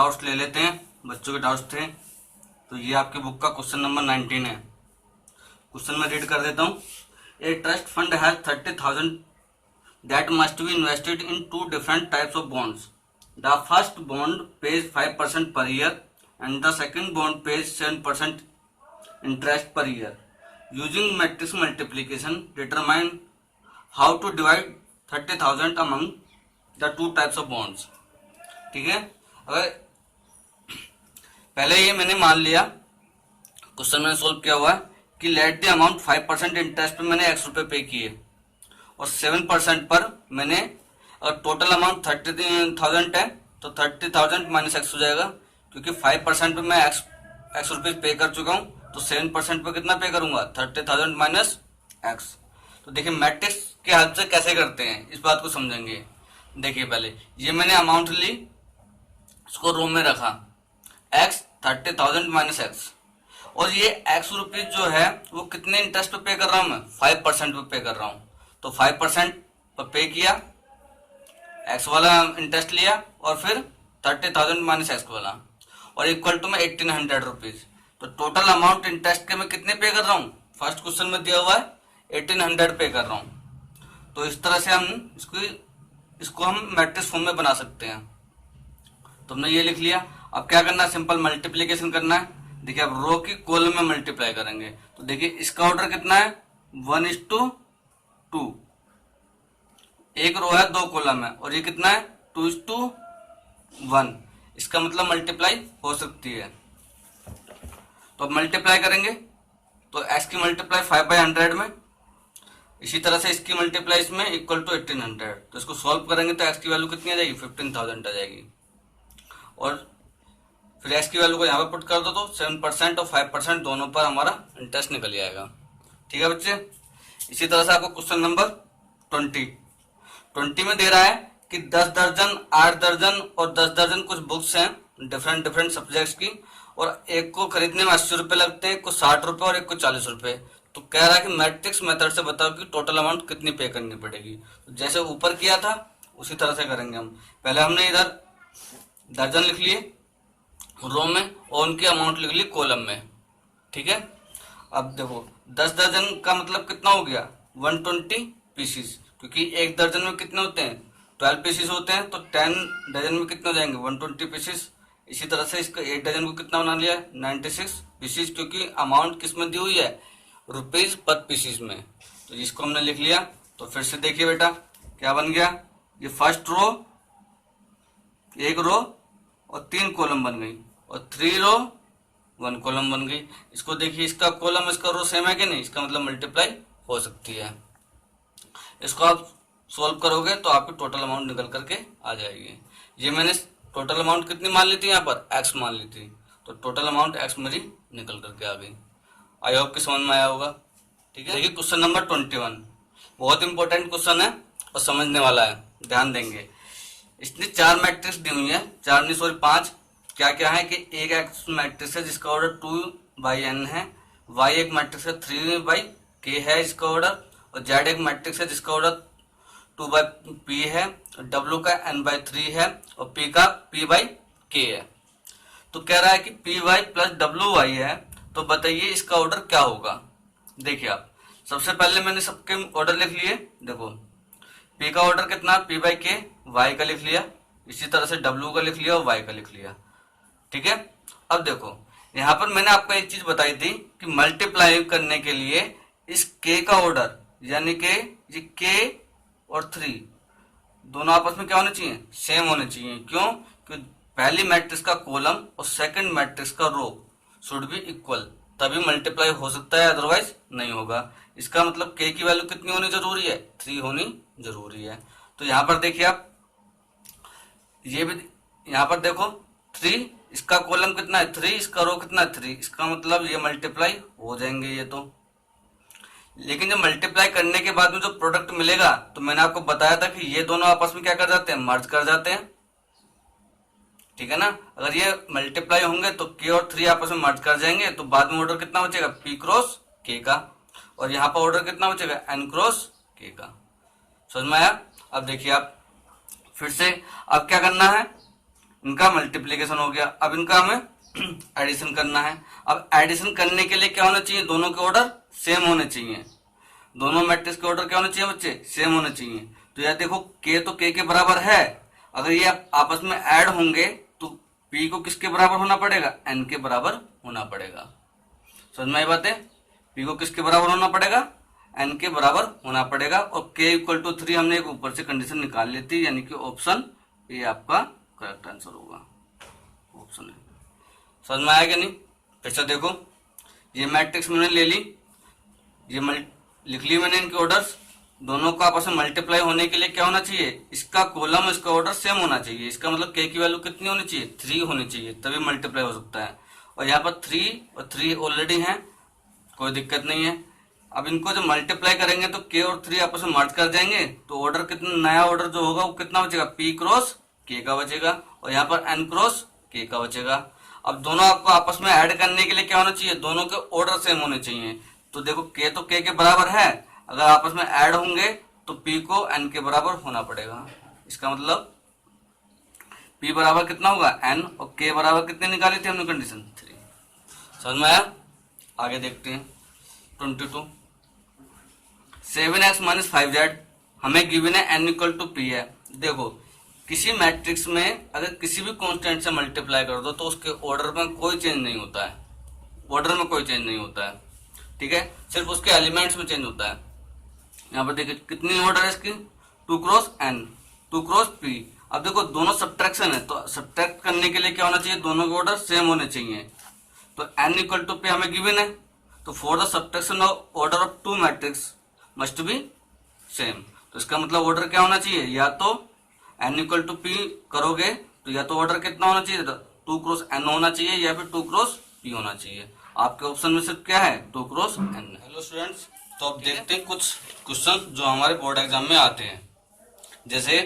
Doubts ले लेते हैं, बच्चों के डाउट्स थे। तो ये आपकी बुक का क्वेश्चन नंबर 19 है। क्वेश्चन में रीड कर देता हूँ। A trust fund has 30,000 that must be invested in two different types of bonds. The first bond pays 5% per year and the second bond pays 7% interest per year. Using matrix multiplication, determine how to divide 30,000 among the two types of bonds. ठीक है, अगर पहले ये मैंने मान लिया, question मैंने solve किया हुआ है कि लेट द अमाउंट 5% इंटरेस्ट पे मैंने x रुपए पे किए और 7% पर मैंने, अगर टोटल अमाउंट 30,000 है तो 30,000 माइनस एक्स हो जाएगा, क्योंकि 5% पे मैं एक्स रुपीज पे कर चुका हूँ, तो 7% पे कितना पे करूंगा 30,000 माइनस एक्स। तो देखिए मैट्रिक्स के हेल्प से कैसे करते हैं इस बात को समझेंगे। देखिए पहले ये मैंने अमाउंट ली, इसको रो में रखा, एक्स 30,000 माइनस एक्स, और ये एक्स रुपीज जो है वो कितने इंटरेस्ट पे पे कर रहा हूँ मैं 5% पे पे कर रहा हूँ। तो 5% पर पे किया, एक्स वाला इंटरेस्ट लिया और फिर 30,000 माइनस एक्स वाला, और इक्वल टू में 1,800 रुपीज। तो टोटल अमाउंट इंटरेस्ट के मैं कितने पे कर रहा हूँ, फर्स्ट क्वेश्चन में दिया हुआ है 1,800 पे कर रहा हूँ। तो इस तरह से हम इसको हम मैट्रिक्स फॉर्म में बना सकते हैं। तो हमने ये लिख लिया। अब क्या करना है, सिंपल मल्टीप्लीकेशन करना है। देखिए अब रो की कॉलम में मल्टीप्लाई करेंगे, तो देखिए इसका ऑर्डर कितना है 1:2, एक रो है 2 कॉलम है, और ये कितना है 2:1। इसका मतलब मल्टीप्लाई हो सकती है। तो अब मल्टीप्लाई करेंगे तो x की मल्टीप्लाई 5/100 में, इसी तरह से इसकी मल्टीप्लाई इसमें इक्वल टू 1,800। तो इसको सॉल्व करेंगे तो x की वैल्यू कितनी आ जाएगी 15,000 आ जाएगी, और फिर x की वैल्यू को यहाँ पे पुट कर दो तो 7% और 5% दोनों पर हमारा इंटरेस्ट निकल जाएगा। ठीक है बच्चे। इसी तरह से आपको क्वेश्चन नंबर 20 में दे रहा है कि 10 दर्जन 8 दर्जन और 10 दर्जन कुछ बुक्स हैं डिफरेंट सब्जेक्ट्स की, और एक को खरीदने में 80 रुपए लगते हैं, एक को 60 रुपए और एक को 40 रुपए। तो कह रहा है कि मैट्रिक्स मेथड से बताओ कि टोटल अमाउंट कितनी पे करनी पड़ेगी। तो जैसे ऊपर किया था उसी तरह से करेंगे हम। पहले हमने इधर दर्जन लिख लिए रो में और उनकी अमाउंट लिख ली कॉलम में। ठीक है, अब देखो 10 दर्जन का मतलब कितना हो गया 120 पीसीस, क्योंकि एक दर्जन में कितने होते हैं 12 पीसीस होते हैं, तो 10 डजन में कितने हो जाएंगे 120 पीसीस। इसी तरह से इसका 8 डजन को कितना बना लिया 96 पीसीस, क्योंकि अमाउंट किस में दी हुई है रुपीज पर पीसीस में। तो इसको हमने लिख लिया। तो फिर से देखिए बेटा क्या बन गया, ये फर्स्ट रो, एक रो और 3 कॉलम बन गई, और 3 रो 1 कॉलम बन गई। इसको देखिए इसका कॉलम इसका रो सेम है कि नहीं, इसका मतलब मल्टीप्लाई हो सकती है। इसको आप सोल्व करोगे तो आपकी टोटल अमाउंट निकल करके आ जाएगी। ये मैंने टोटल अमाउंट कितनी मान ली थी, यहाँ पर x मान ली थी, तो टोटल अमाउंट x मेरी निकल करके आ गई। आई होप कि समझ में आया होगा। ठीक है, देखिए क्वेश्चन नंबर 21 बहुत इंपॉर्टेंट क्वेश्चन है और समझने वाला है, ध्यान देंगे। इसने 4 मैट्रिक्स दी हुई है, 4 नहीं सॉरी 5। क्या क्या है कि एक एक्स मैट्रिक्स है जिसका ऑर्डर 2/n है, y एक मैट्रिक्स है 3/k है इसका ऑर्डर, और z एक मैट्रिक्स है जिसका ऑर्डर 2/p है, w का n/3 है, और p का p/k है। तो कह रहा है कि py प्लस wy है, तो बताइए इसका ऑर्डर क्या होगा। देखिए आप सबसे पहले मैंने सबके ऑर्डर लिख लिए। देखो p का ऑर्डर कितना p/k, y का लिख लिया, इसी तरह से w का लिख लिया और y का लिख लिया। ठीक है, अब देखो यहाँ पर मैंने आपको एक चीज बताई थी कि मल्टीप्लाई करने के लिए इस k का ऑर्डर यानी कि ये k और 3 दोनों आपस में क्या होने चाहिए सेम होने चाहिए। क्यों, कि पहली मैट्रिक्स का कॉलम और सेकंड मैट्रिक्स का रो शुड बी इक्वल, तभी मल्टीप्लाई हो सकता है, अदरवाइज नहीं होगा। इसका मतलब k की वैल्यू कितनी होनी जरूरी है 3 होनी जरूरी है। तो यहाँ पर देखिए आप, ये भी यहाँ पर देखो 3, इसका कॉलम कितना है 3, इसका रो कितना है 3, इसका मतलब ये मल्टीप्लाई हो जाएंगे ये तो। लेकिन जब मल्टीप्लाई करने के बाद में जो प्रोडक्ट मिलेगा, तो मैंने आपको बताया था कि ये दोनों आपस में क्या कर जाते हैं मर्ज कर जाते हैं। ठीक है ना, अगर ये मल्टीप्लाई होंगे तो k और 3 आपस में मर्ज कर जाएंगे, तो बाद में ऑर्डर कितना बचेगा p क्रॉस k का, और यहाँ पर ऑर्डर कितना बचेगा n क्रॉस k का। समझ में आया। अब देखिए आप फिर से अब क्या करना है, इनका मल्टीप्लीकेशन हो गया। अब इनका हमें एडिशन करना है। अब एडिशन करने के लिए क्या होना चाहिए, दोनों के ऑर्डर सेम होने चाहिए। दोनों मैट्रिक्स के ऑर्डर क्या होने चाहिए बच्चे, सेम होने चाहिए। तो यार देखो के तो के बराबर है, अगर ये आपस में ऐड होंगे तो पी को किसके बराबर होना पड़ेगा, एन के बराबर होना पड़ेगा। समझ में आई बात है, पी को किसके बराबर होना पड़ेगा, एन के बराबर होना पड़ेगा। और के इक्वल टू 3 हमने एक ऊपर से कंडीशन निकाल ली थी, यानी कि ऑप्शन ए आपका करेक्ट आंसर होगा, ऑप्शन ए। समझ में आया कि नहीं। फिर से देखो, ये मैट्रिक्स मैंने ले ली, ये लिख ली मैंने इनके ऑर्डर्स, दोनों का आपस में मल्टीप्लाई होने के लिए क्या होना चाहिए, इसका कॉलम इसका ऑर्डर सेम होना चाहिए। इसका मतलब के की वैल्यू कितनी होनी चाहिए, 3 होनी चाहिए, तभी मल्टीप्लाई हो सकता है। और यहाँ पर 3 और 3 ऑलरेडी है, कोई दिक्कत नहीं है। अब इनको जब मल्टीप्लाई करेंगे तो के और 3 आपस में मर्ज कर जाएंगे, तो ऑर्डर कितना, नया ऑर्डर जो होगा वो कितना बचेगा, पी क्रॉस के का बचेगा, और यहाँ पर एन क्रॉस के का बचेगा। अब दोनों आपको आपस में ऐड करने के लिए क्या होना चाहिए, दोनों के ऑर्डर सेम होने चाहिए। तो देखो के तो के बराबर है, अगर आपस में ऐड होंगे तो पी को एन के बराबर होना पड़ेगा। इसका मतलब पी बराबर कितना होगा, एन, और के बराबर कितने निकाली थी हमने कंडीशन, 3। समझ में आया। आगे देखते हैं 22, 7x माइनस 5z हमें गिवन है, एन इक्वल टू पी है। देखो किसी मैट्रिक्स में अगर किसी भी कांस्टेंट से मल्टीप्लाई कर दो तो उसके ऑर्डर में कोई चेंज नहीं होता है, ऑर्डर में कोई चेंज नहीं होता है, ठीक है, सिर्फ उसके एलिमेंट्स में चेंज होता है। यहाँ पर देखिए कितनी ऑर्डर है इसकी, 2 क्रॉस एन, 2 क्रॉस पी। अब देखो दोनों सब्ट्रैक्शन है, तो सब्ट्रैक्ट करने के लिए क्या होना चाहिए, दोनों के ऑर्डर सेम होने चाहिए। तो एन इक्वल टू पी हमें गिवन है, तो for the subtraction of order of 2 matrix must be same. तो इसका मतलब ऑर्डर क्या होना चाहिए, या तो एन इक्वल टू पी करोगे तो या तो ऑर्डर कितना होना चाहिए, 2 क्रॉस एन होना चाहिए, या फिर 2 क्रॉस पी होना चाहिए। आपके ऑप्शन में सिर्फ क्या है, 2 क्रॉस एन। हेलो स्टूडेंट्स, तो अब देखते हैं कुछ क्वेश्चन जो हमारे बोर्ड एग्जाम में आते हैं। जैसे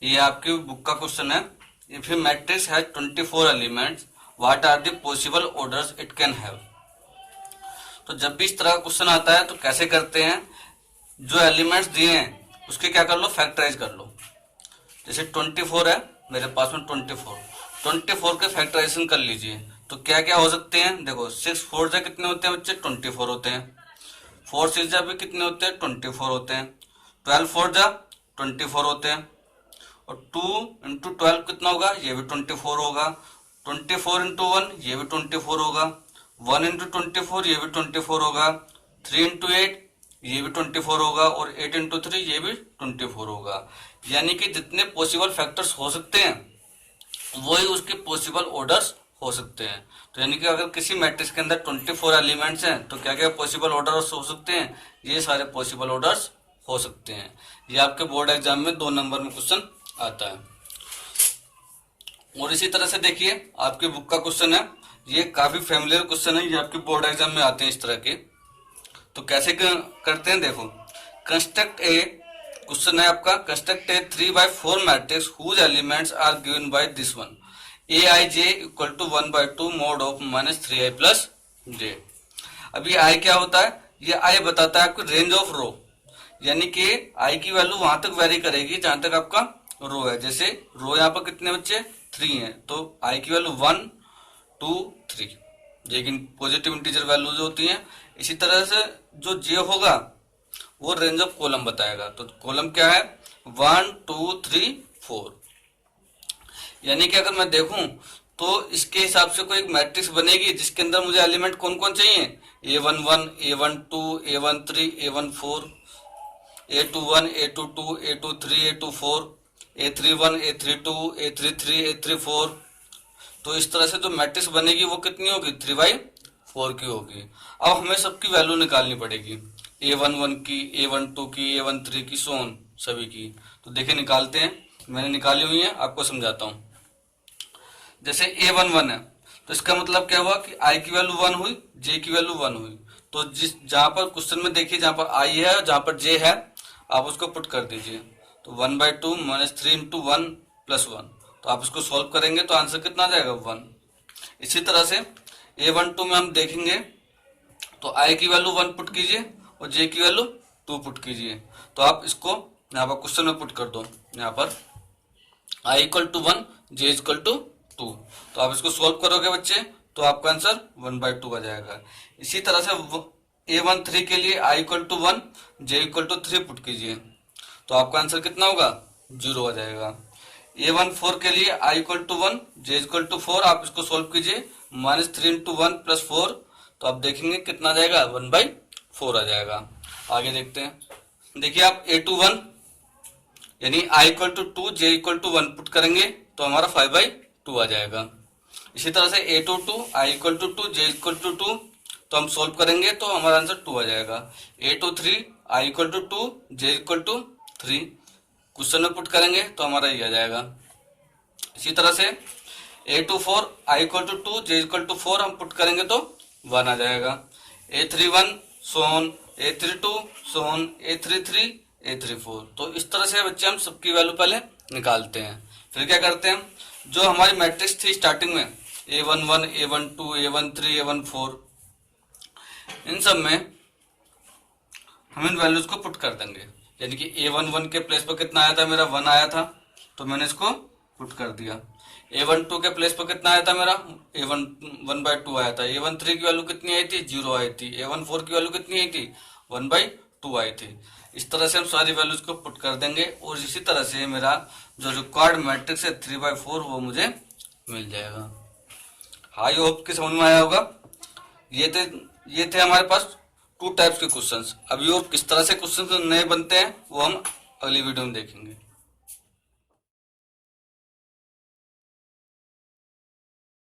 ये आपकी बुक का क्वेश्चन है, if a matrix has 24 elements what are the possible orders it can have. तो जब भी इस तरह का क्वेश्चन आता है तो कैसे करते हैं, जो एलिमेंट्स दिए हैं उसके क्या कर लो, फैक्टराइज कर लो। जैसे 24 है मेरे पास में, 24 के फैक्टराइजेशन कर लीजिए। तो क्या क्या हो सकते हैं, देखो 6 4 जा कितने होते हैं बच्चे, 24 होते हैं। 4 6 जा भी कितने होते हैं, 24 होते हैं। 12 4 जा 24 होते हैं। और 2 इंटू 12 कितना होगा, ये भी 24 होगा। 24 इंटू 1 ये भी 24 होगा। 1 इंटू 24 ये भी 24 होगा। 3 इंटू 8 ये भी 24 होगा। और 8 इंटू 3 ये भी 24 होगा। यानी कि जितने पॉसिबल फैक्टर्स हो सकते हैं वही उसके पॉसिबल ऑर्डर्स हो सकते हैं। तो यानी कि अगर किसी मैट्रिक्स के अंदर 24 एलिमेंट्स हैं तो क्या क्या पॉसिबल ऑर्डर्स हो सकते हैं, ये सारे पॉसिबल ऑर्डर्स हो सकते हैं। ये आपके बोर्ड एग्जाम में 2 नंबर में क्वेश्चन आता है। और इसी तरह से देखिए आपकी बुक का क्वेश्चन है, ये काफी फेमिलियर क्वेश्चन है, ये आपके बोर्ड एग्जाम में आते हैं इस तरह के। तो कैसे करते हैं, देखो कंस्ट्रक्ट ए, क्वेश्चन है आपका, construct a 3/4 matrix whose elements are given by this one, aij equal to 1/2 mod of -3i plus j। अब ये i क्या होता है, ये i बताता है आपको रेंज ऑफ रो, यानी कि i की वैल्यू वहां तक वेरी करेगी जहां तक आपका रो है। जैसे रो यहाँ पर कितने बच्चे 3 है, तो i की वैल्यू 1 2 3, लेकिन पॉजिटिव इंटीजर वैल्यूज होती हैं। इसी तरह से जो j होगा वो रेंज ऑफ कॉलम बताएगा। तो कॉलम क्या है, 1 2 3 4। यानी कि अगर मैं देखूं तो इसके हिसाब से कोई एक मैट्रिक्स बनेगी जिसके अंदर मुझे एलिमेंट कौन कौन चाहिए, a11 a12 a13 a14 a21 a22 a23 a24 a31 a32 a33 a34। तो इस तरह से जो मैट्रिक्स बनेगी वो कितनी होगी, 3/4 की होगी। अब हमें सबकी वैल्यू निकालनी पड़ेगी, a11 की, a12 की, a13 की, सोन सभी की। तो देखिए निकालते हैं, मैंने निकाली हुई है, आपको समझाता हूँ। जैसे a11 है तो इसका मतलब क्या हुआ कि i की वैल्यू 1 हुई, j की वैल्यू 1 हुई। तो जिस जहां पर क्वेश्चन में देखिए जहां पर i है और जहां पर j है आप उसको पुट कर दीजिए। तो 1/2 -3 इंटू 1 प्लस 1, तो आप इसको सॉल्व करेंगे तो आंसर कितना आ जाएगा, 1। इसी तरह से a12 में हम देखेंगे तो i की वैल्यू 1 पुट कीजिए और j की वैल्यू 2 पुट कीजिए। तो आप इसको यहाँ पर क्वेश्चन में पुट कर दो, यहाँ पर i equal to 1, J equal to 2। तो आप इसको सॉल्व करोगे बच्चे तो आपका आंसर 1/2 आ जाएगा। इसी तरह से A13 के लिए I equal to 1 J equal to 3 put कीजिए तो आपका आंसर कितना होगा, 0 आ जाएगा। A14 के लिए I equal to 1 J equal to 4 आप इसको सोल्व कीजिए, -3 इंटू 1 प्लस 4 तो आप देखेंगे कितना आ जाएगा, 1/4 आ जाएगा। आगे देखते हैं। देखिए आप A21 यानी I equal to 2 J equal to 1 put करेंगे तो हमारा 5/2 आ जाएगा। इसी तरह से A22 I equal to 2 J equal to 2 तो हम सोल्व करेंगे तो हमारा आंसर 2 आ जाएगा। A23 I equal to 2 J equal to 3 question में पुट करेंगे तो हमारा ये आ जाएगा। इसी तरह से A24 I equal to 2 J equal to 4 हम पुट करेंगे तो 1 आ जाएगा। A31 सोन, A32 सोन, A33 A34 तो इस तरह से बच्चे हम सबकी वैल्यू पहले निकालते हैं। फिर क्या करते हैं, जो हमारी मैट्रिक्स थी स्टार्टिंग में A11 A12 A13 A14 इन सब में हम इन वैल्यूज को पुट कर देंगे। यानी कि A11 के प्लेस पर कितना आया था मेरा, 1 आया था तो मैंने इसको पुट कर दिया। A12 के प्लेस पर कितना आया था मेरा, A1/2 आया था। A13 की वैल्यू कितनी आई थी, 0 आई थी। A14 की वैल्यू कितनी आई थी, 1/2 आई थी। इस तरह से हम सारी वैल्यूज को पुट कर देंगे और इसी तरह से मेरा जो रिक्वायर्ड मैट्रिक्स है 3/4 वो मुझे मिल जाएगा। आई होप कि समझ में आया होगा। ये थे हमारे पास 2 टाइप्स के क्वेश्चंस। अभी और किस तरह से क्वेश्चंस नए बनते हैं वो हम अगली वीडियो में देखेंगे।